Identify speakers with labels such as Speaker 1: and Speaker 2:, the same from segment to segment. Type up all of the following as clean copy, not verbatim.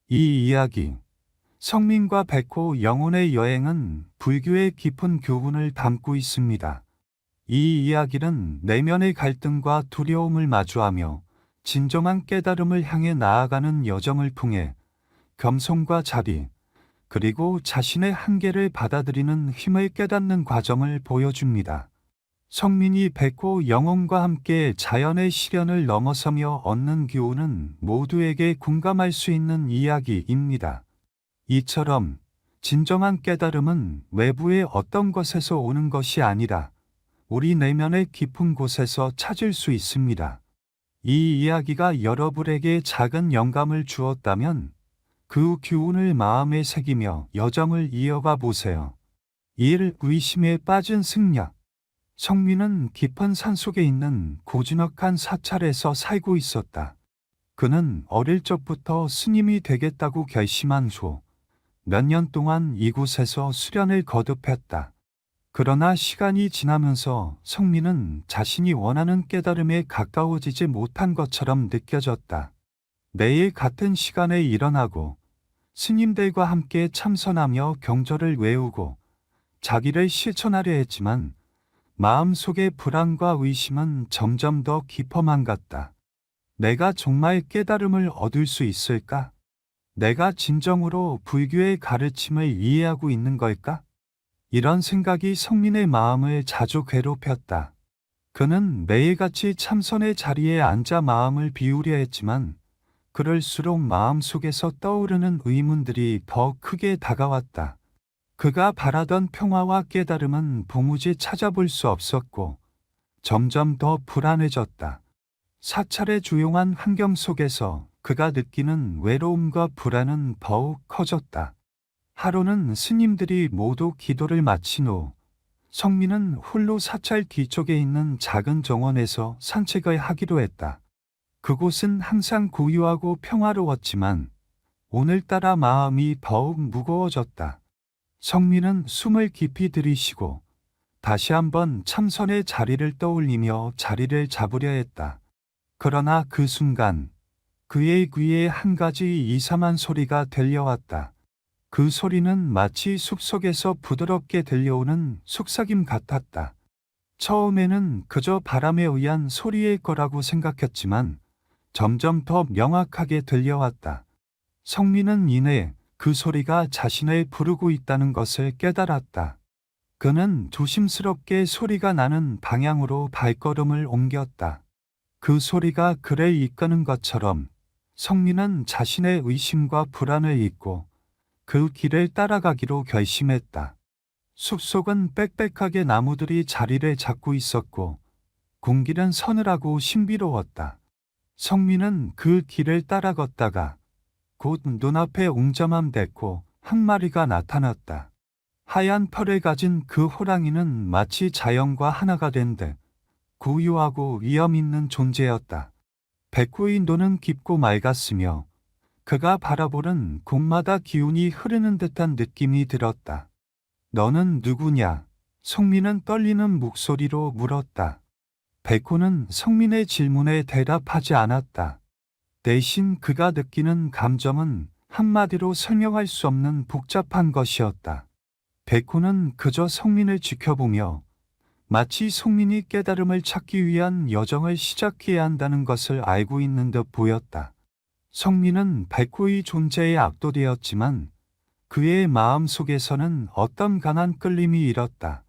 Speaker 1: 이 이야기, 성민과 백호 영혼의 여행은 불교의 깊은 교훈을 담고 있습니다. 이 이야기는 내면의 갈등과 두려움을 마주하며 진정한 깨달음을 향해 나아가는 여정을 통해 겸손과 자비, 그리고 자신의 한계를 받아들이는 힘을 깨닫는 과정을 보여줍니다. 성민이 백호 영혼과 함께 자연의 시련을 넘어서며 얻는 교훈은 모두에게 공감할 수 있는 이야기입니다. 이처럼 진정한 깨달음은 외부의 어떤 것에서 오는 것이 아니라 우리 내면의 깊은 곳에서 찾을 수 있습니다. 이 이야기가 여러분에게 작은 영감을 주었다면 그 교훈을 마음에 새기며 여정을 이어가 보세요. 1. 의심에 빠진 승려. 성민은 깊은 산속에 있는 고즈넉한 사찰에서 살고 있었다. 그는 어릴 적부터 스님이 되겠다고 결심한 후 몇 년 동안 이곳에서 수련을 거듭했다. 그러나 시간이 지나면서 성민은 자신이 원하는 깨달음에 가까워지지 못한 것처럼 느껴졌다. 매일 같은 시간에 일어나고 스님들과 함께 참선하며 경절을 외우고 자기를 실천하려 했지만 마음속의 불안과 의심은 점점 더 깊어만 갔다. 내가 정말 깨달음을 얻을 수 있을까? 내가 진정으로 불교의 가르침을 이해하고 있는 걸까? 이런 생각이 성민의 마음을 자주 괴롭혔다. 그는 매일같이 참선의 자리에 앉아 마음을 비우려 했지만 그럴수록 마음속에서 떠오르는 의문들이 더 크게 다가왔다. 그가 바라던 평화와 깨달음은 도무지 찾아볼 수 없었고 점점 더 불안해졌다. 사찰의 조용한 환경 속에서 그가 느끼는 외로움과 불안은 더욱 커졌다. 하루는 스님들이 모두 기도를 마친 후 성민은 홀로 사찰 뒤쪽에 있는 작은 정원에서 산책을 하기로 했다. 그곳은 항상 고요하고 평화로웠지만 오늘따라 마음이 더욱 무거워졌다. 성민은 숨을 깊이 들이쉬고 다시 한번 참선의 자리를 떠올리며 자리를 잡으려 했다. 그러나 그 순간 그의 귀에 한 가지 이상한 소리가 들려왔다. 그 소리는 마치 숲속에서 부드럽게 들려오는 속삭임 같았다. 처음에는 그저 바람에 의한 소리일 거라고 생각했지만 점점 더 명확하게 들려왔다. 성민은 이내 그 소리가 자신을 부르고 있다는 것을 깨달았다. 그는 조심스럽게 소리가 나는 방향으로 발걸음을 옮겼다. 그 소리가 그를 이끄는 것처럼 성민은 자신의 의심과 불안을 잊고 그 길을 따라가기로 결심했다. 숲속은 빽빽하게 나무들이 자리를 잡고 있었고 공기는 서늘하고 신비로웠다. 성민은 그 길을 따라 걷다가 곧 눈앞에 웅장한 백호 한 마리가 나타났다. 하얀 펄을 가진 그 호랑이는 마치 자연과 하나가 된 듯 고요하고 위험 있는 존재였다. 백호의 눈은 깊고 맑았으며 그가 바라보는 곳마다 기운이 흐르는 듯한 느낌이 들었다. 너는 누구냐? 성민은 떨리는 목소리로 물었다. 백호는 성민의 질문에 대답하지 않았다. 대신 그가 느끼는 감정은 한마디로 설명할 수 없는 복잡한 것이었다. 백호는 그저 성민을 지켜보며 마치 성민이 깨달음을 찾기 위한 여정을 시작해야 한다는 것을 알고 있는 듯 보였다. 성민은 백호의 존재에 압도되었지만 그의 마음 속에서는 어떤 강한 끌림이 일었다.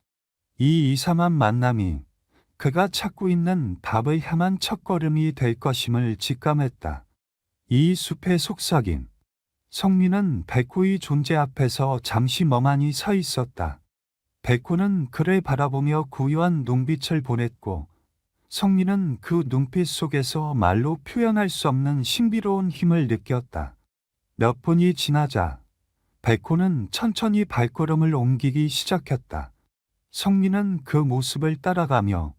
Speaker 1: 이 이상한 만남이 그가 찾고 있는 답을 향한 첫걸음이 될 것임을 직감했다. 이 숲의 속삭임. 성민은 백호의 존재 앞에서 잠시 멍하니 서 있었다. 백호는 그를 바라보며 고요한 눈빛을 보냈고 성민은 그 눈빛 속에서 말로 표현할 수 없는 신비로운 힘을 느꼈다. 몇 분이 지나자 백호는 천천히 발걸음을 옮기기 시작했다. 성민은 그 모습을 따라가며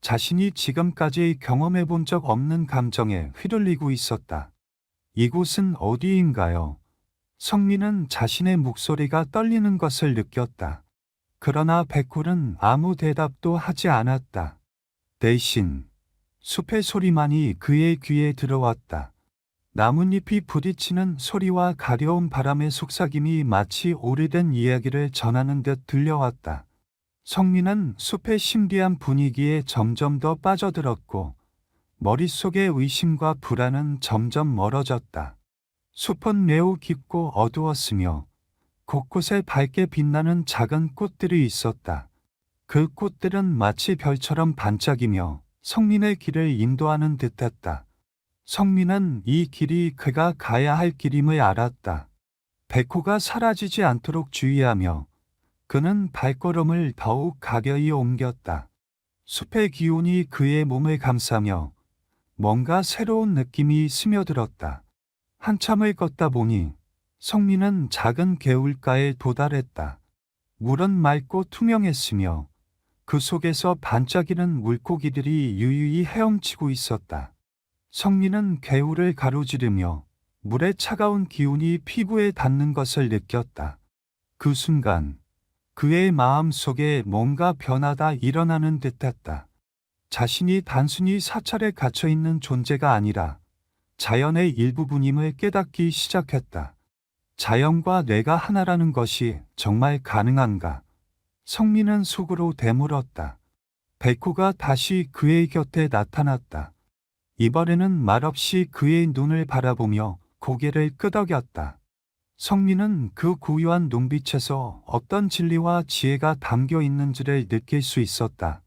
Speaker 1: 자신이 지금까지 경험해 본 적 없는 감정에 휘둘리고 있었다. 이곳은 어디인가요? 성민은 자신의 목소리가 떨리는 것을 느꼈다. 그러나 백호는 아무 대답도 하지 않았다. 대신 숲의 소리만이 그의 귀에 들어왔다. 나뭇잎이 부딪히는 소리와 가려운 바람의 속삭임이 마치 오래된 이야기를 전하는 듯 들려왔다. 성민은 숲의 신비한 분위기에 점점 더 빠져들었고 머릿속의 의심과 불안은 점점 멀어졌다. 숲은 매우 깊고 어두웠으며 곳곳에 밝게 빛나는 작은 꽃들이 있었다. 그 꽃들은 마치 별처럼 반짝이며 성민의 길을 인도하는 듯했다. 성민은 이 길이 그가 가야 할 길임을 알았다. 백호가 사라지지 않도록 주의하며 그는 발걸음을 더욱 가벼이 옮겼다. 숲의 기운이 그의 몸을 감싸며 뭔가 새로운 느낌이 스며들었다. 한참을 걷다 보니 성민은 작은 개울가에 도달했다. 물은 맑고 투명했으며 그 속에서 반짝이는 물고기들이 유유히 헤엄치고 있었다. 성민은 개울을 가로지르며 물의 차가운 기운이 피부에 닿는 것을 느꼈다. 그 순간 그의 마음 속에 뭔가 변화가 일어나는 듯했다. 자신이 단순히 사찰에 갇혀 있는 존재가 아니라 자연의 일부분임을 깨닫기 시작했다. 자연과 내가 하나라는 것이 정말 가능한가? 성민은 속으로 되물었다. 백호가 다시 그의 곁에 나타났다. 이번에는 말없이 그의 눈을 바라보며 고개를 끄덕였다. 성민은 그 고요한 눈빛에서 어떤 진리와 지혜가 담겨 있는지를 느낄 수 있었다.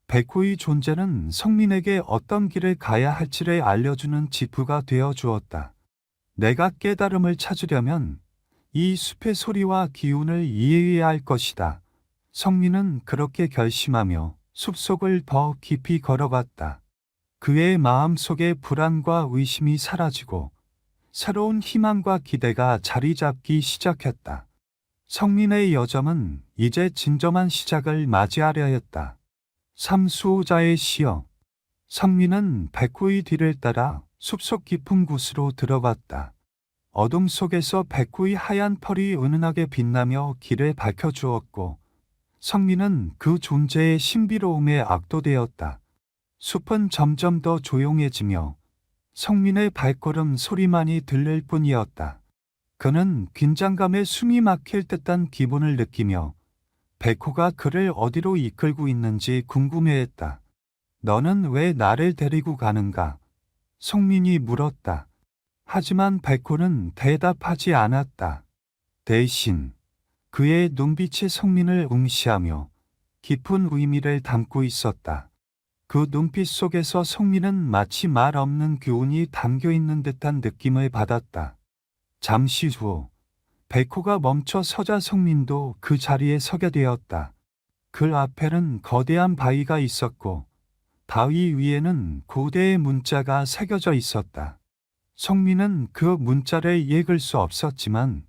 Speaker 1: 백호의 존재는 성민에게 어떤 길을 가야 할지를 알려주는 지프가 되어 주었다. 내가 깨달음을 찾으려면 이 숲의 소리와 기운을 이해해야 할 것이다. 성민은 그렇게 결심하며 숲속을 더 깊이 걸어갔다. 그의 마음 속의 불안과 의심이 사라지고 새로운 희망과 기대가 자리 잡기 시작했다. 성민의 여정은 이제 진정한 시작을 맞이하려 했다. 삼수호자의 시여. 성민은 백호의 뒤를 따라 숲속 깊은 곳으로 들어갔다. 어둠 속에서 백호의 하얀 펄이 은은하게 빛나며 길을 밝혀주었고 성민은 그 존재의 신비로움에 압도되었다. 숲은 점점 더 조용해지며 성민의 발걸음 소리만이 들릴 뿐이었다. 그는 긴장감에 숨이 막힐 듯한 기분을 느끼며 백호가 그를 어디로 이끌고 있는지 궁금해했다. 너는 왜 나를 데리고 가는가? 성민이 물었다. 하지만 백호는 대답하지 않았다. 대신 그의 눈빛이 성민을 응시하며 깊은 의미를 담고 있었다. 그 눈빛 속에서 성민은 마치 말 없는 교훈이 담겨 있는 듯한 느낌을 받았다. 잠시 후 백호가 멈춰 서자 성민도 그 자리에 서게 되었다. 그 앞에는 거대한 바위가 있었고 바위 위에는 고대의 문자가 새겨져 있었다. 성민은 그 문자를 읽을 수 없었지만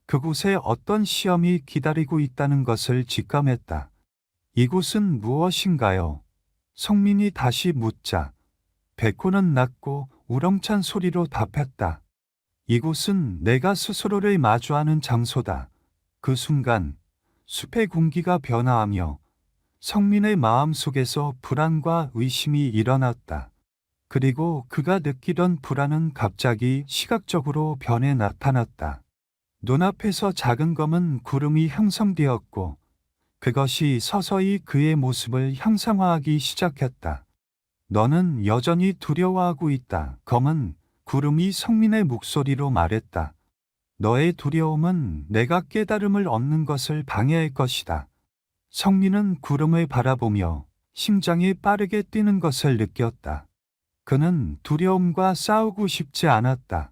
Speaker 1: 그곳에 어떤 시험이 기다리고 있다는 것을 직감했다. 이곳은 무엇인가요? 성민이 다시 묻자 백호는 낮고 우렁찬 소리로 답했다. 이곳은 내가 스스로를 마주하는 장소다. 그 순간 숲의 공기가 변화하며 성민의 마음 속에서 불안과 의심이 일어났다. 그리고 그가 느끼던 불안은 갑자기 시각적으로 변해 나타났다. 눈앞에서 작은 검은 구름이 형성되었고 그것이 서서히 그의 모습을 형상화하기 시작했다. 너는 여전히 두려워하고 있다. 검은 구름이 성민의 목소리로 말했다. 너의 두려움은 내가 깨달음을 얻는 것을 방해할 것이다. 성민은 구름을 바라보며 심장이 빠르게 뛰는 것을 느꼈다. 그는 두려움과 싸우고 싶지 않았다.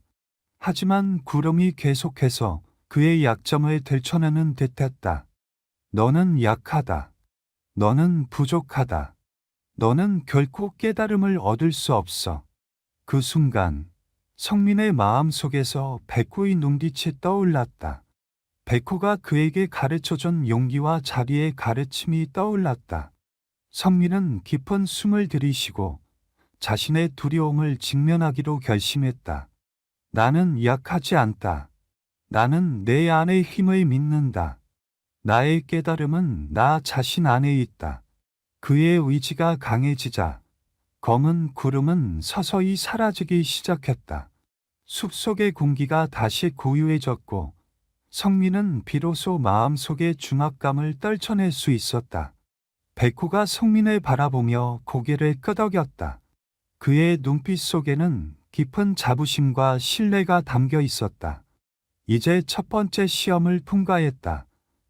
Speaker 1: 하지만 구름이 계속해서 그의 약점을 들춰내는 듯했다. 너는 약하다. 너는 부족하다. 너는 결코 깨달음을 얻을 수 없어. 그 순간 성민의 마음 속에서 백호의 눈빛이 떠올랐다. 백호가 그에게 가르쳐준 용기와 자리의 가르침이 떠올랐다. 성민은 깊은 숨을 들이쉬고 자신의 두려움을 직면하기로 결심했다. 나는 약하지 않다. 나는 내 안의 힘을 믿는다. 나의 깨달음은 나 자신 안에 있다. 그의 의지가 강해지자 검은 구름은 서서히 사라지기 시작했다. 숲속의 공기가 다시 고요해졌고 성민은 비로소 마음속의 중압감을 떨쳐낼 수 있었다. 백호가 성민을 바라보며 고개를 끄덕였다. 그의 눈빛 속에는 깊은 자부심과 신뢰가 담겨 있었다. 이제 첫 번째 시험을 통과했다.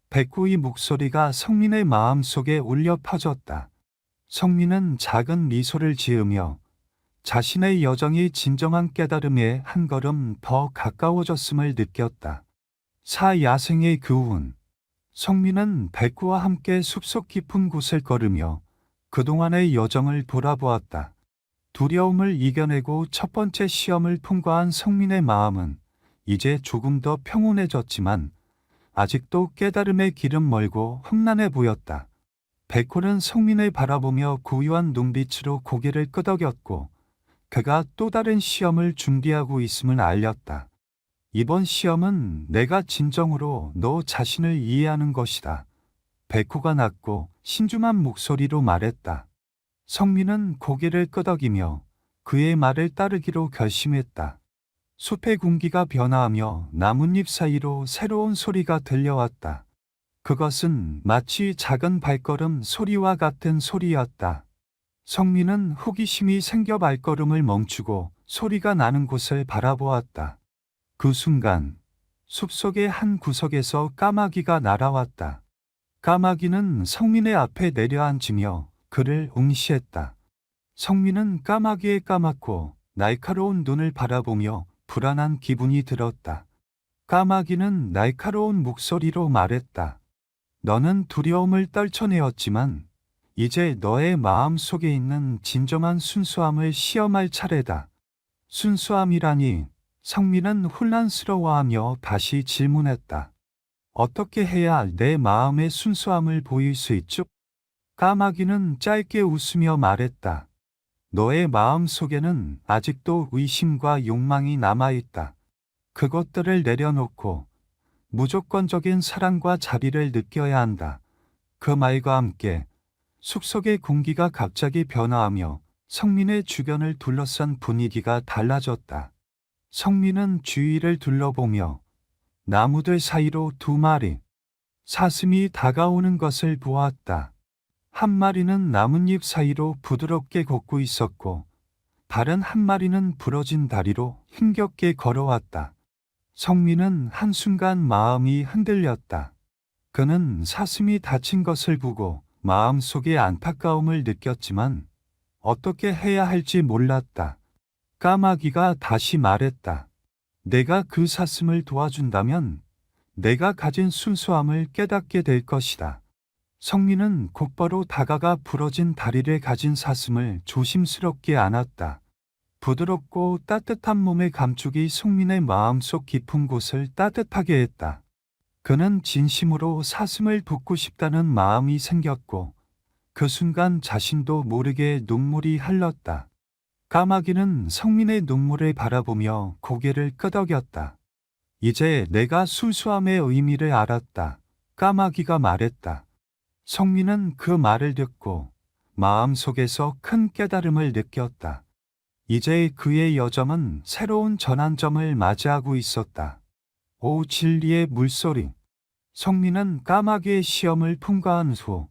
Speaker 1: 백호의 목소리가 성민의 마음 속에 울려 퍼졌다. 성민은 작은 미소를 지으며 자신의 여정이 진정한 깨달음에 한 걸음 더 가까워졌음을 느꼈다. 사야생의 교훈. 성민은 백호와 함께 숲속 깊은 곳을 걸으며 그동안의 여정을 돌아보았다. 두려움을 이겨내고 첫 번째 시험을 통과한 성민의 마음은 이제 조금 더 평온해졌지만 아직도 깨달음의 길은 멀고 험난해 보였다. 백호는 성민을 바라보며 고요한 눈빛으로 고개를 끄덕였고 그가 또 다른 시험을 준비하고 있음을 알렸다. 이번 시험은 내가 진정으로 너 자신을 이해하는 것이다. 백호가 낮고 신중한 목소리로 말했다. 성민은 고개를 끄덕이며 그의 말을 따르기로 결심했다. 숲의 공기가 변화하며 나뭇잎 사이로 새로운 소리가 들려왔다. 그것은 마치 작은 발걸음 소리와 같은 소리였다. 성민은 호기심이 생겨 발걸음을 멈추고 소리가 나는 곳을 바라보았다. 그 순간 숲속의 한 구석에서 까마귀가 날아왔다. 까마귀는 성민의 앞에 내려앉으며 그를 응시했다. 성민은 까마귀의 까맣고 날카로운 눈을 바라보며 불안한 기분이 들었다. 까마귀는 날카로운 목소리로 말했다. 너는 두려움을 떨쳐내었지만 이제 너의 마음 속에 있는 진정한 순수함을 시험할 차례다. 순수함이라니. 성민은 혼란스러워하며 다시 질문했다. 어떻게 해야 내 마음의 순수함을 보일 수 있죠? 까마귀는 짧게 웃으며 말했다. 너의 마음 속에는 아직도 의심과 욕망이 남아있다. 그것들을 내려놓고 무조건적인 사랑과 자비를 느껴야 한다. 그 말과 함께 숲속의 공기가 갑자기 변화하며 성민의 주변을 둘러싼 분위기가 달라졌다. 성민은 주위를 둘러보며 나무들 사이로 두 마리 사슴이 다가오는 것을 보았다. 한 마리는 나뭇잎 사이로 부드럽게 걷고 있었고 다른 한 마리는 부러진 다리로 힘겹게 걸어왔다. 성민은 한순간 마음이 흔들렸다. 그는 사슴이 다친 것을 보고 마음속에 안타까움을 느꼈지만 어떻게 해야 할지 몰랐다. 까마귀가 다시 말했다. 내가 그 사슴을 도와준다면 내가 가진 순수함을 깨닫게 될 것이다. 성민은 곧바로 다가가 부러진 다리를 가진 사슴을 조심스럽게 안았다. 부드럽고 따뜻한 몸의 감촉이 성민의 마음속 깊은 곳을 따뜻하게 했다. 그는 진심으로 사슴을 돕고 싶다는 마음이 생겼고 그 순간 자신도 모르게 눈물이 흘렀다. 까마귀는 성민의 눈물을 바라보며 고개를 끄덕였다. 이제 내가 순수함의 의미를 알았다. 까마귀가 말했다. 성민은 그 말을 듣고 마음속에서 큰 깨달음을 느꼈다. 이제 그의 여정은 새로운 전환점을 맞이하고 있었다. 오 진리의 물소리. 성민은 까마귀의 시험을 통과한 후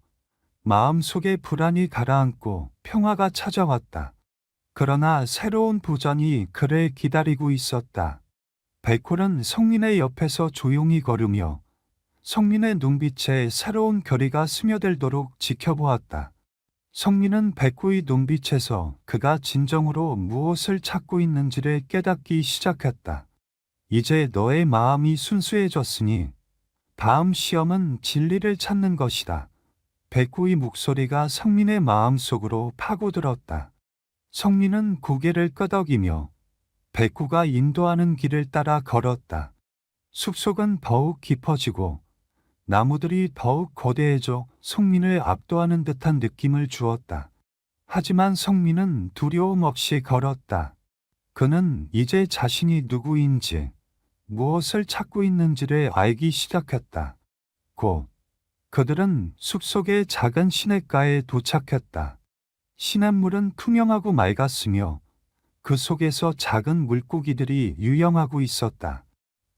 Speaker 1: 마음속의 불안이 가라앉고 평화가 찾아왔다. 그러나 새로운 도전이 그를 기다리고 있었다. 백호는 성민의 옆에서 조용히 걸으며 성민의 눈빛에 새로운 결의가 스며들도록 지켜보았다. 성민은 백호의 눈빛에서 그가 진정으로 무엇을 찾고 있는지를 깨닫기 시작했다. 이제 너의 마음이 순수해졌으니 다음 시험은 진리를 찾는 것이다. 백호의 목소리가 성민의 마음 속으로 파고들었다. 성민은 고개를 끄덕이며 백호가 인도하는 길을 따라 걸었다. 숲속은 더욱 깊어지고 나무들이 더욱 거대해져 성민을 압도하는 듯한 느낌을 주었다. 하지만 성민은 두려움 없이 걸었다. 그는 이제 자신이 누구인지, 무엇을 찾고 있는지를 알기 시작했다. 곧 그들은 숲속의 작은 시냇가에 도착했다. 시냇물은 투명하고 맑았으며 그 속에서 작은 물고기들이 유영하고 있었다.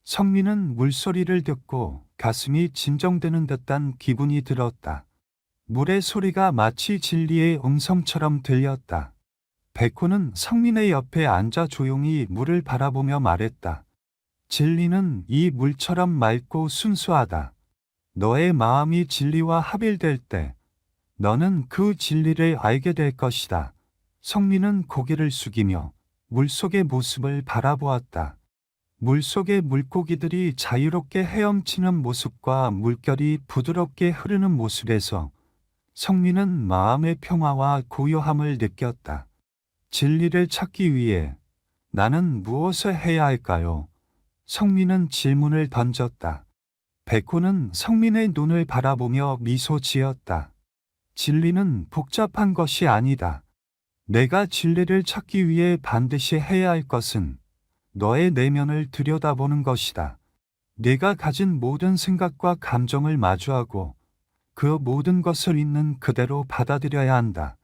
Speaker 1: 성민은 물소리를 듣고 가슴이 진정되는 듯한 기분이 들었다. 물의 소리가 마치 진리의 음성처럼 들렸다. 백호는 성민의 옆에 앉아 조용히 물을 바라보며 말했다. 진리는 이 물처럼 맑고 순수하다. 너의 마음이 진리와 합일될 때 너는 그 진리를 알게 될 것이다. 성민은 고개를 숙이며 물속의 모습을 바라보았다. 물속의 물고기들이 자유롭게 헤엄치는 모습과 물결이 부드럽게 흐르는 모습에서 성민은 마음의 평화와 고요함을 느꼈다. 진리를 찾기 위해 나는 무엇을 해야 할까요? 성민은 질문을 던졌다. 백호는 성민의 눈을 바라보며 미소 지었다. 진리는 복잡한 것이 아니다. 내가 진리를 찾기 위해 반드시 해야 할 것은 너의 내면을 들여다보는 것이다. 내가 가진 모든 생각과 감정을 마주하고 그 모든 것을 있는 그대로 받아들여야 한다.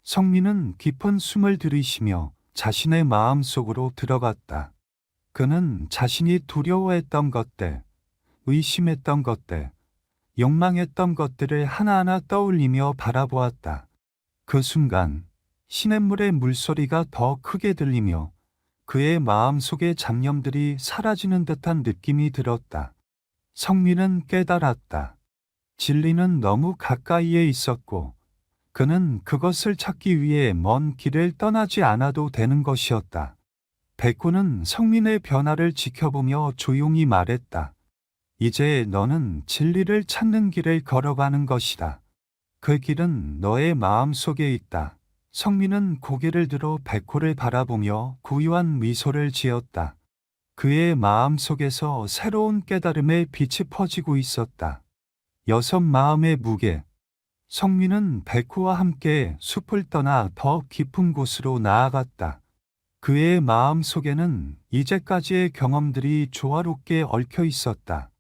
Speaker 1: 성민은 깊은 숨을 들이쉬며 자신의 마음 속으로 들어갔다. 그는 자신이 두려워했던 것들, 의심했던 것들, 욕망했던 것들을 하나하나 떠올리며 바라보았다. 그 순간 시냇물의 물소리가 더 크게 들리며 그의 마음 속의 잡념들이 사라지는 듯한 느낌이 들었다. 성민은 깨달았다. 진리는 너무 가까이에 있었고 그는 그것을 찾기 위해 먼 길을 떠나지 않아도 되는 것이었다. 백호는 성민의 변화를 지켜보며 조용히 말했다. 이제 너는 진리를 찾는 길을 걸어가는 것이다. 그 길은 너의 마음 속에 있다. 성민은 고개를 들어 백호를 바라보며 고요한 미소를 지었다. 그의 마음 속에서 새로운 깨달음의 빛이 퍼지고 있었다. 여섯 마음의 무게. 성민은 백호와 함께 숲을 떠나 더 깊은 곳으로 나아갔다. 그의 마음 속에는 이제까지의 경험들이 조화롭게 얽혀 있었다.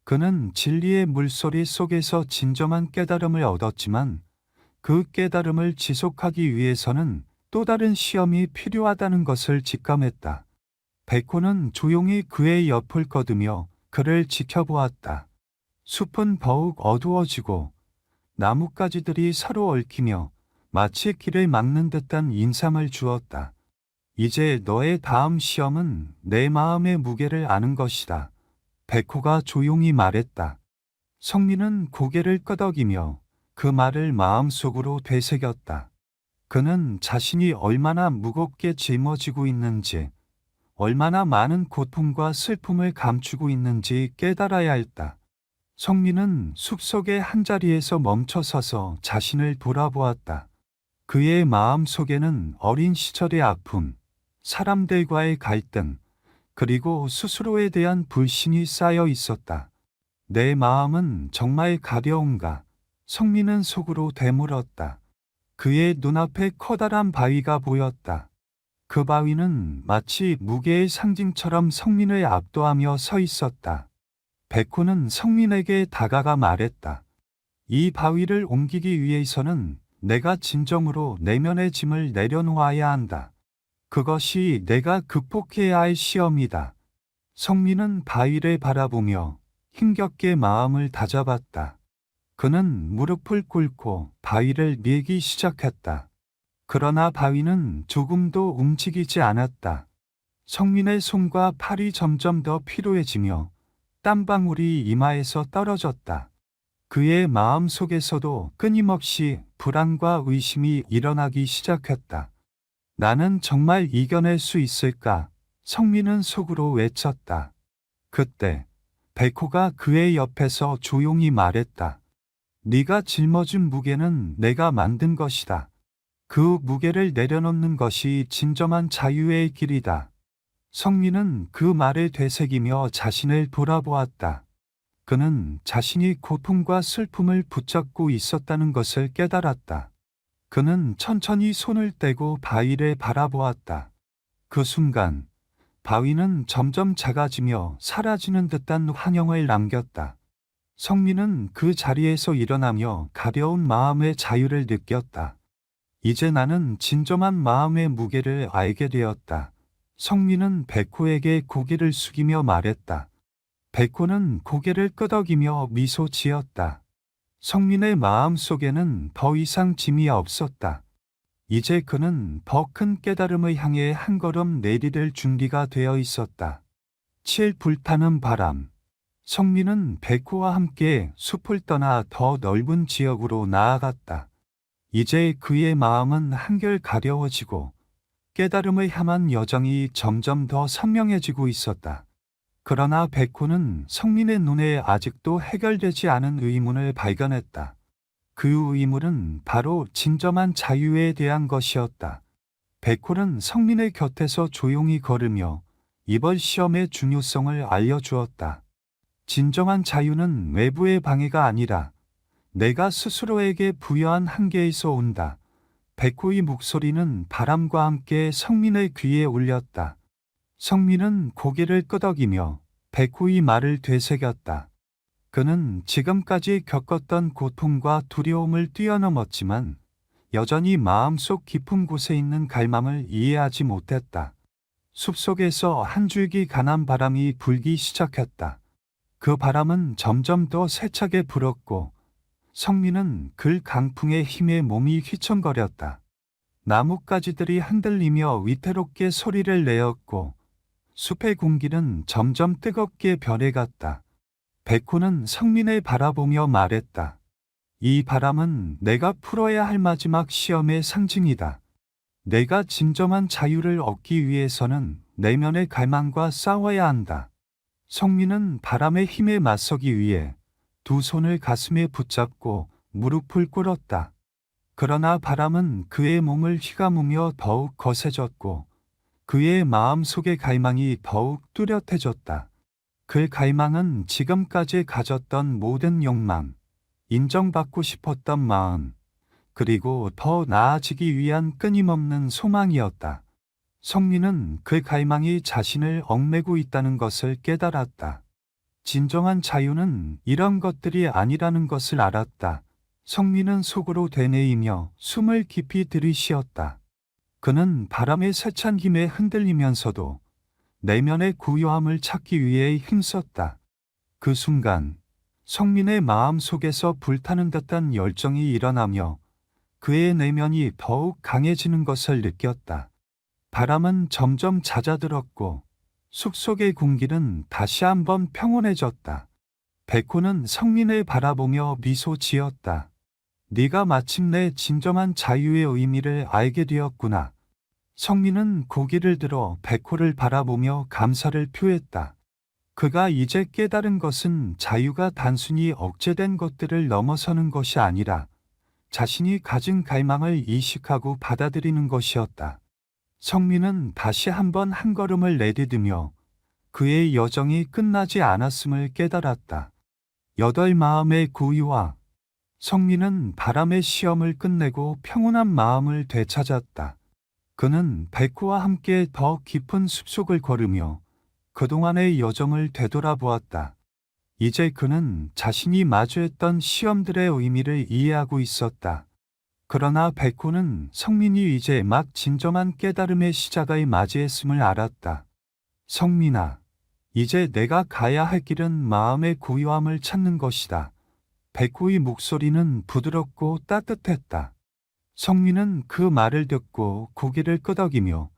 Speaker 1: 그는 진리의 물소리 속에서 진정한 깨달음을 얻었지만 그 깨달음을 지속하기 위해서는 또 다른 시험이 필요하다는 것을 직감했다. 백호는 조용히 그의 옆을 거두며 그를 지켜보았다. 숲은 더욱 어두워지고 나뭇가지들이 서로 얽히며 마치 길을 막는 듯한 인상을 주었다. 이제 너의 다음 시험은 내 마음의 무게를 아는 것이다. 백호가 조용히 말했다. 성민은 고개를 끄덕이며 그 말을 마음속으로 되새겼다. 그는 자신이 얼마나 무겁게 짊어지고 있는지, 얼마나 많은 고통과 슬픔을 감추고 있는지 깨달아야 했다. 성민은 숲속의 한자리에서 멈춰서서 자신을 돌아보았다. 그의 마음 속에는 어린 시절의 아픔, 사람들과의 갈등, 그리고 스스로에 대한 불신이 쌓여 있었다. 내 마음은 정말 가벼운가? 성민은 속으로 되물었다. 그의 눈앞에 커다란 바위가 보였다. 그 바위는 마치 무게의 상징처럼 성민을 압도하며 서 있었다. 백호는 성민에게 다가가 말했다. 이 바위를 옮기기 위해서는 내가 진정으로 내면의 짐을 내려놓아야 한다. 그것이 내가 극복해야 할 시험이다. 성민은 바위를 바라보며 힘겹게 마음을 다잡았다. 그는 무릎을 꿇고 바위를 밀기 시작했다. 그러나 바위는 조금도 움직이지 않았다. 성민의 손과 팔이 점점 더 피로해지며 땀방울이 이마에서 떨어졌다. 그의 마음 속에서도 끊임없이 불안과 의심이 일어나기 시작했다. 나는 정말 이겨낼 수 있을까? 성민은 속으로 외쳤다. 그때 백호가 그의 옆에서 조용히 말했다. 네가 짊어진 무게는 내가 만든 것이다. 그 무게를 내려놓는 것이 진정한 자유의 길이다. 성민은 그 말을 되새기며 자신을 돌아보았다. 그는 자신이 고통과 슬픔을 붙잡고 있었다는 것을 깨달았다. 그는 천천히 손을 떼고 바위를 바라보았다. 그 순간 바위는 점점 작아지며 사라지는 듯한 환영을 남겼다. 성민은 그 자리에서 일어나며 가벼운 마음의 자유를 느꼈다. 이제 나는 진정한 마음의 무게를 알게 되었다. 성민은 백호에게 고개를 숙이며 말했다. 백호는 고개를 끄덕이며 미소 지었다. 성민의 마음 속에는 더 이상 짐이 없었다. 이제 그는 더 큰 깨달음을 향해 한 걸음 내디딜 준비가 되어 있었다. 7. 불타는 바람. 성민은 백호와 함께 숲을 떠나 더 넓은 지역으로 나아갔다. 이제 그의 마음은 한결 가려워지고 깨달음을 향한 여정이 점점 더 선명해지고 있었다. 그러나 백호는 성민의 눈에 아직도 해결되지 않은 의문을 발견했다. 그 의문은 바로 진정한 자유에 대한 것이었다. 백호는 성민의 곁에서 조용히 걸으며 이번 시험의 중요성을 알려주었다. 진정한 자유는 외부의 방해가 아니라 내가 스스로에게 부여한 한계에서 온다. 백호의 목소리는 바람과 함께 성민의 귀에 울렸다. 성민은 고개를 끄덕이며 백호의 말을 되새겼다. 그는 지금까지 겪었던 고통과 두려움을 뛰어넘었지만 여전히 마음속 깊은 곳에 있는 갈망을 이해하지 못했다. 숲속에서 한 줄기 강한 바람이 불기 시작했다. 그 바람은 점점 더 세차게 불었고 성민은 그 강풍의 힘에 몸이 휘청거렸다. 나뭇가지들이 흔들리며 위태롭게 소리를 내었고 숲의 공기는 점점 뜨겁게 변해갔다. 백호는 성민을 바라보며 말했다. 이 바람은 내가 풀어야 할 마지막 시험의 상징이다. 내가 진정한 자유를 얻기 위해서는 내면의 갈망과 싸워야 한다. 성민은 바람의 힘에 맞서기 위해 두 손을 가슴에 붙잡고 무릎을 꿇었다. 그러나 바람은 그의 몸을 휘감으며 더욱 거세졌고 그의 마음 속의 갈망이 더욱 뚜렷해졌다. 그 갈망은 지금까지 가졌던 모든 욕망, 인정받고 싶었던 마음, 그리고 더 나아지기 위한 끊임없는 소망이었다. 성민은 그 갈망이 자신을 얽매고 있다는 것을 깨달았다. 진정한 자유는 이런 것들이 아니라는 것을 알았다. 성민은 속으로 되뇌이며 숨을 깊이 들이쉬었다. 그는 바람의 세찬 힘에 흔들리면서도 내면의 고요함을 찾기 위해 힘썼다. 그 순간 성민의 마음 속에서 불타는 듯한 열정이 일어나며 그의 내면이 더욱 강해지는 것을 느꼈다. 바람은 점점 잦아들었고 숲속의 공기는 다시 한번 평온해졌다. 백호는 성민을 바라보며 미소 지었다. 네가 마침내 진정한 자유의 의미를 알게 되었구나. 성민은 고개를 들어 백호를 바라보며 감사를 표했다. 그가 이제 깨달은 것은 자유가 단순히 억제된 것들을 넘어서는 것이 아니라 자신이 가진 갈망을 이식하고 받아들이는 것이었다. 성민은 다시 한번 한 걸음을 내디디며 그의 여정이 끝나지 않았음을 깨달았다. 8. 마음의 고유와 성민은 바람의 시험을 끝내고 평온한 마음을 되찾았다. 그는 백호와 함께 더 깊은 숲속을 걸으며 그동안의 여정을 되돌아보았다. 이제 그는 자신이 마주했던 시험들의 의미를 이해하고 있었다. 그러나 백호는 성민이 이제 막 진정한 깨달음의 시작을 맞이했음을 알았다. 성민아, 이제 내가 가야 할 길은 마음의 고요함을 찾는 것이다. 백호의 목소리는 부드럽고 따뜻했다. 성민은 그 말을 듣고 고개를 끄덕이며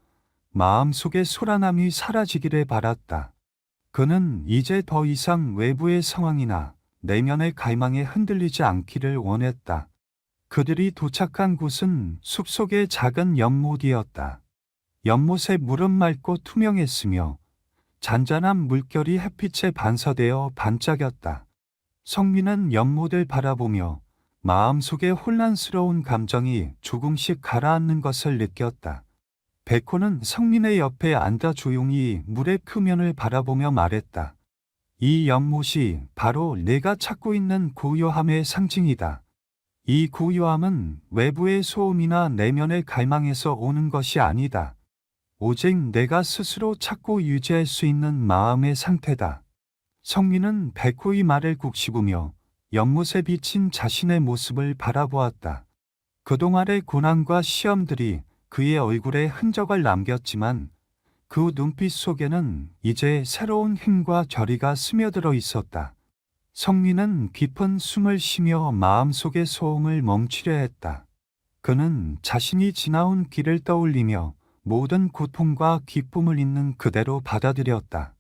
Speaker 1: 마음속의 소란함이 사라지기를 바랐다. 그는 이제 더 이상 외부의 상황이나 내면의 갈망에 흔들리지 않기를 원했다. 그들이 도착한 곳은 숲속의 작은 연못이었다. 연못의 물은 맑고 투명했으며 잔잔한 물결이 햇빛에 반사되어 반짝였다. 성민은 연못을 바라보며 마음속의 혼란스러운 감정이 조금씩 가라앉는 것을 느꼈다. 백호는 성민의 옆에 앉아 조용히 물의 표면을 바라보며 말했다. 이 연못이 바로 내가 찾고 있는 고요함의 상징이다. 이 고요함은 외부의 소음이나 내면의 갈망에서 오는 것이 아니다. 오직 내가 스스로 찾고 유지할 수 있는 마음의 상태다. 성민은 백호의 말을 꾹 씹으며 연못에 비친 자신의 모습을 바라보았다. 그동안의 고난과 시험들이 그의 얼굴에 흔적을 남겼지만 그 눈빛 속에는 이제 새로운 힘과 결의가 스며들어 있었다. 성민은 깊은 숨을 쉬며 마음속의 소음을 멈추려 했다. 그는 자신이 지나온 길을 떠올리며 모든 고통과 기쁨을 있는 그대로 받아들였다.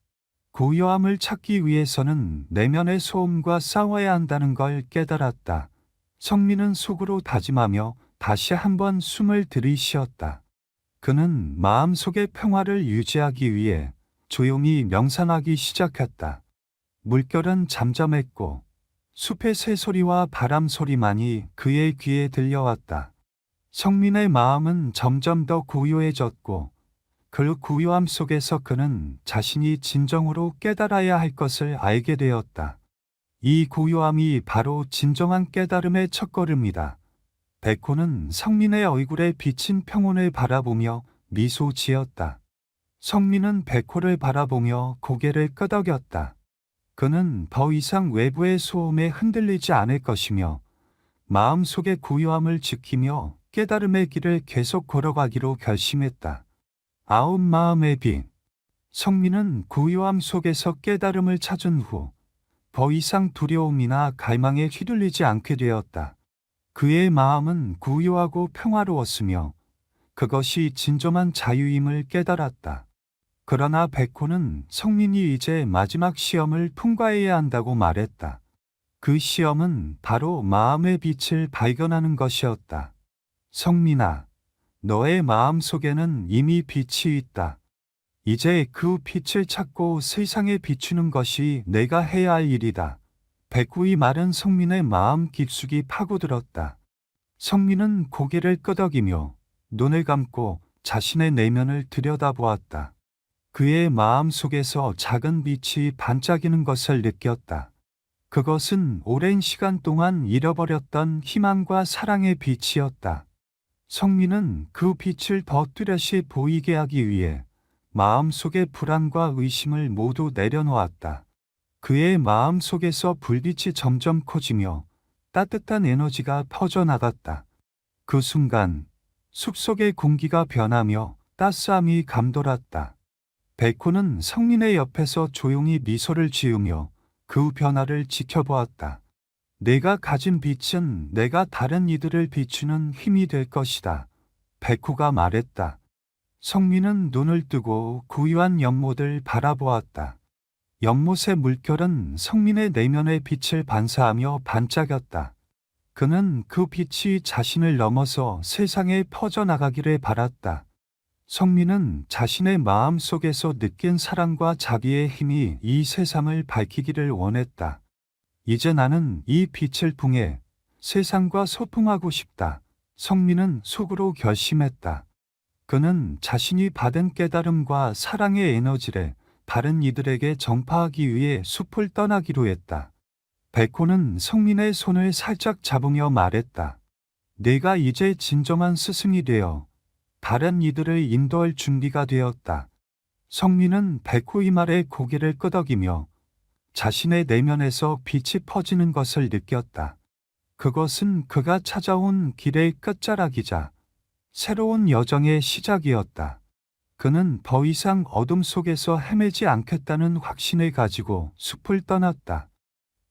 Speaker 1: 고요함을 찾기 위해서는 내면의 소음과 싸워야 한다는 걸 깨달았다. 성민은 속으로 다짐하며 다시 한번 숨을 들이쉬었다. 그는 마음속의 평화를 유지하기 위해 조용히 명상하기 시작했다. 물결은 잠잠했고 숲의 새소리와 바람 소리만이 그의 귀에 들려왔다. 성민의 마음은 점점 더 고요해졌고 그 고요함 속에서 그는 자신이 진정으로 깨달아야 할 것을 알게 되었다. 이 고요함이 바로 진정한 깨달음의 첫걸음이다. 백호는 성민의 얼굴에 비친 평온을 바라보며 미소 지었다. 성민은 백호를 바라보며 고개를 끄덕였다. 그는 더 이상 외부의 소음에 흔들리지 않을 것이며 마음속의 고요함을 지키며 깨달음의 길을 계속 걸어가기로 결심했다. 아홉 마음의 빛. 성민은 고요함 속에서 깨달음을 찾은 후 더 이상 두려움이나 갈망에 휘둘리지 않게 되었다. 그의 마음은 고요하고 평화로웠으며 그것이 진정한 자유임을 깨달았다. 그러나 백호는 성민이 이제 마지막 시험을 통과해야 한다고 말했다. 그 시험은 바로 마음의 빛을 발견하는 것이었다. 성민아, 너의 마음 속에는 이미 빛이 있다. 이제 그 빛을 찾고 세상에 비추는 것이 내가 해야 할 일이다. 백호의 말은 성민의 마음 깊숙이 파고들었다. 성민은 고개를 끄덕이며 눈을 감고 자신의 내면을 들여다보았다. 그의 마음 속에서 작은 빛이 반짝이는 것을 느꼈다. 그것은 오랜 시간 동안 잃어버렸던 희망과 사랑의 빛이었다. 성민은 그 빛을 더 뚜렷이 보이게 하기 위해 마음속의 불안과 의심을 모두 내려놓았다. 그의 마음 속에서 불빛이 점점 커지며 따뜻한 에너지가 퍼져나갔다. 그 순간 숲속의 공기가 변하며 따스함이 감돌았다. 백호는 성민의 옆에서 조용히 미소를 지으며 그 변화를 지켜보았다. 내가 가진 빛은 내가 다른 이들을 비추는 힘이 될 것이다. 백호가 말했다. 성민은 눈을 뜨고 고요한 연못을 바라보았다. 연못의 물결은 성민의 내면의 빛을 반사하며 반짝였다. 그는 그 빛이 자신을 넘어서 세상에 퍼져나가기를 바랐다. 성민은 자신의 마음 속에서 느낀 사랑과 자비의 힘이 이 세상을 밝히기를 원했다. 이제 나는 이 빛을 통해 세상과 소통하고 싶다. 성민은 속으로 결심했다. 그는 자신이 받은 깨달음과 사랑의 에너지를 다른 이들에게 전파하기 위해 숲을 떠나기로 했다. 백호는 성민의 손을 살짝 잡으며 말했다. 내가 이제 진정한 스승이 되어 다른 이들을 인도할 준비가 되었다. 성민은 백호의 말에 고개를 끄덕이며 자신의 내면에서 빛이 퍼지는 것을 느꼈다. 그것은 그가 찾아온 길의 끝자락이자 새로운 여정의 시작이었다. 그는 더 이상 어둠 속에서 헤매지 않겠다는 확신을 가지고 숲을 떠났다.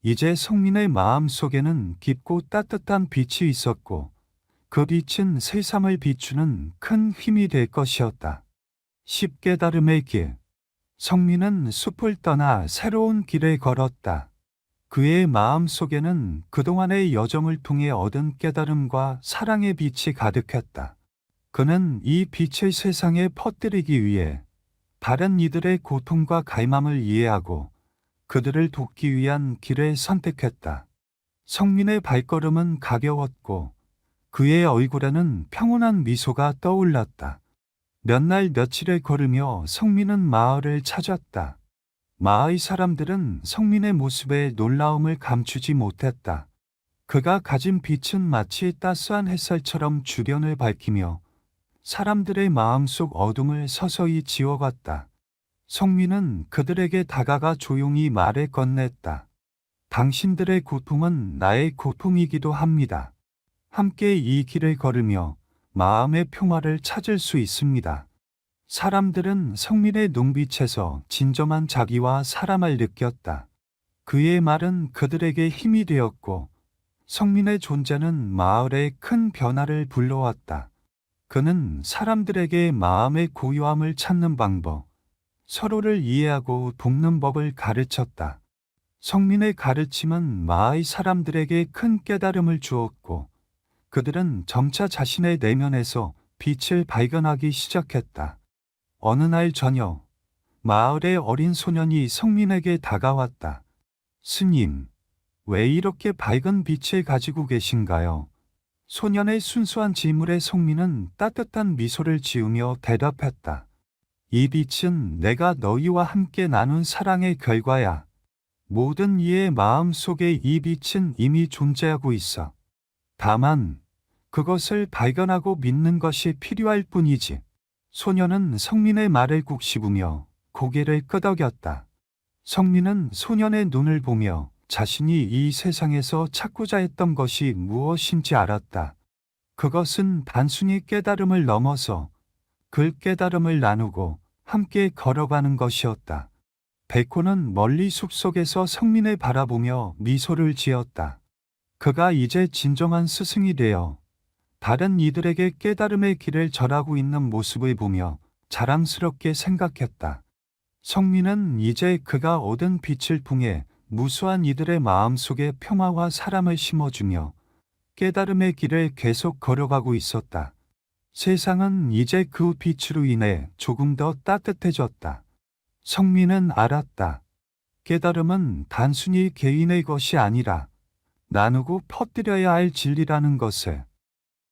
Speaker 1: 이제 성민의 마음 속에는 깊고 따뜻한 빛이 있었고 그 빛은 세상을 비추는 큰 힘이 될 것이었다. 십깨달음의 길. 성민은 숲을 떠나 새로운 길을 걸었다. 그의 마음 속에는 그동안의 여정을 통해 얻은 깨달음과 사랑의 빛이 가득했다. 그는 이 빛을 세상에 퍼뜨리기 위해 다른 이들의 고통과 갈망을 이해하고 그들을 돕기 위한 길을 선택했다. 성민의 발걸음은 가벼웠고 그의 얼굴에는 평온한 미소가 떠올랐다. 몇 날 며칠을 걸으며 성민은 마을을 찾았다. 마을 사람들은 성민의 모습에 놀라움을 감추지 못했다. 그가 가진 빛은 마치 따스한 햇살처럼 주변을 밝히며 사람들의 마음속 어둠을 서서히 지워갔다. 성민은 그들에게 다가가 조용히 말을 건넸다. 당신들의 고통은 나의 고통이기도 합니다. 함께 이 길을 걸으며 마음의 평화를 찾을 수 있습니다. 사람들은 성민의 눈빛에서 진정한 자기와 사람을 느꼈다. 그의 말은 그들에게 힘이 되었고 성민의 존재는 마을에 큰 변화를 불러왔다. 그는 사람들에게 마음의 고요함을 찾는 방법, 서로를 이해하고 돕는 법을 가르쳤다. 성민의 가르침은 마을 사람들에게 큰 깨달음을 주었고 그들은 점차 자신의 내면에서 빛을 발견하기 시작했다. 어느 날 저녁, 마을의 어린 소년이 성민에게 다가왔다. 스님, 왜 이렇게 밝은 빛을 가지고 계신가요? 소년의 순수한 질문에 성민은 따뜻한 미소를 지으며 대답했다. 이 빛은 내가 너희와 함께 나눈 사랑의 결과야. 모든 이의 마음 속에 이 빛은 이미 존재하고 있어. 다만, 그것을 발견하고 믿는 것이 필요할 뿐이지. 소년은 성민의 말을 꾹 씹으며 고개를 끄덕였다. 성민은 소년의 눈을 보며 자신이 이 세상에서 찾고자 했던 것이 무엇인지 알았다. 그것은 단순히 깨달음을 넘어서 그 깨달음을 나누고 함께 걸어가는 것이었다. 백호는 멀리 숲속에서 성민을 바라보며 미소를 지었다. 그가 이제 진정한 스승이 되어 다른 이들에게 깨달음의 길을 절하고 있는 모습을 보며 자랑스럽게 생각했다. 성민은 이제 그가 얻은 빛을 통해 무수한 이들의 마음속에 평화와 사랑을 심어주며 깨달음의 길을 계속 걸어가고 있었다. 세상은 이제 그 빛으로 인해 조금 더 따뜻해졌다. 성민은 알았다. 깨달음은 단순히 개인의 것이 아니라 나누고 퍼뜨려야 할 진리라는 것을.